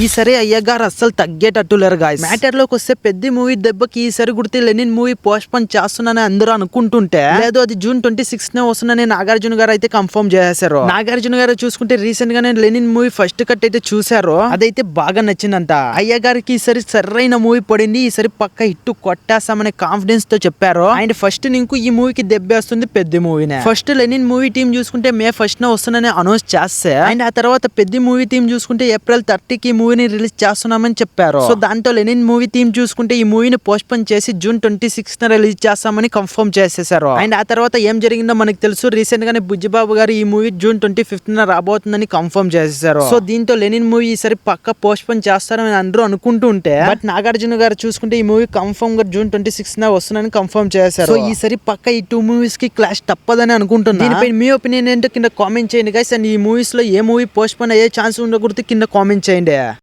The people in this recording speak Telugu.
ఈసారి అయ్యగారు అస్సలు తగ్గేటట్టు లేరు గాయ్స్. మ్యాటర్ లోకి వస్తే పెద్ద మూవీ దెబ్బకి ఈసారి గుర్తి లెనిన్ మూవీ పోస్ట్ పోన్ చేస్తున్నానని అందరూ అనుకుంటుంటే లేదు, అది June 26 వస్తుందని నాగార్జున గారు అయితే కన్ఫర్మ్ చేశారు. నాగార్జున గారు చూసుకుంటే రీసెంట్ గా లెనిన్ మూవీ ఫస్ట్ కట్ అయితే చూసారు, అదైతే బాగా నచ్చిందంట. అయ్యగారికి ఈసారి సరైన మూవీ పడింది, ఈసారి పక్క హిట్ కొట్టేస్తామనే కాన్ఫిడెన్స్ తో చెప్పారు. అండ్ ఫస్ట్ నీకు ఈ మూవీకి దెబ్బేస్తుంది పెద్ద మూవీనే. ఫస్ట్ లెనిన్ మూవీ టీం చూసుకుంటే May 1 వస్తుందని అనౌన్స్ చేస్తే, అండ్ ఆ తర్వాత పెద్ద మూవీ టీం చూసుకుంటే April 30 మూవీని రిలీజ్ చేస్తున్నామని చెప్పారు. సో దాంతో లెనిన్ మూవీ టీం చూసుకుంటే ఈ మూవీని పోస్ట్ పోన్ చేసి June 26 రిలీజ్ చేస్తామని కన్ఫర్మ్ చేసేసారు. అండ్ ఆ తర్వాత ఏం జరిగిందో మనకు తెలుసు. రీసెంట్ గానే బుజ్జిబాబు గారు ఈ మూవీ June 25 రాబోతుందని కన్ఫర్మ్ చేసేసారు. సో దీంతో లెనిన్ మూవీ ఈసారి పక్క పోస్ట్ పోన్ చేస్తారని అందరూ అనుకుంటూ ఉంటే, బట్ నాగార్జున గారు చూసుకుంటే ఈ మూవీ కన్ఫర్మ్ గా June 26 వస్తుందని కన్ఫర్మ్ చేశారు. సో ఈసారి పక్క ఈ 2 మూవీస్ కి క్లాష్ తప్పదని అనుకుంటున్నా. దీనిపై మీ ఒపీనియన్ ఏంటో కింద కామెంట్ చేయండి గైస్. అండ్ ఈ మూవీస్ లో ఏ మూవీ పోస్ట్ పోన్ అయ్యే ఛాన్స్ ఉండకూడదు కింద కామెంట్ చేయండి.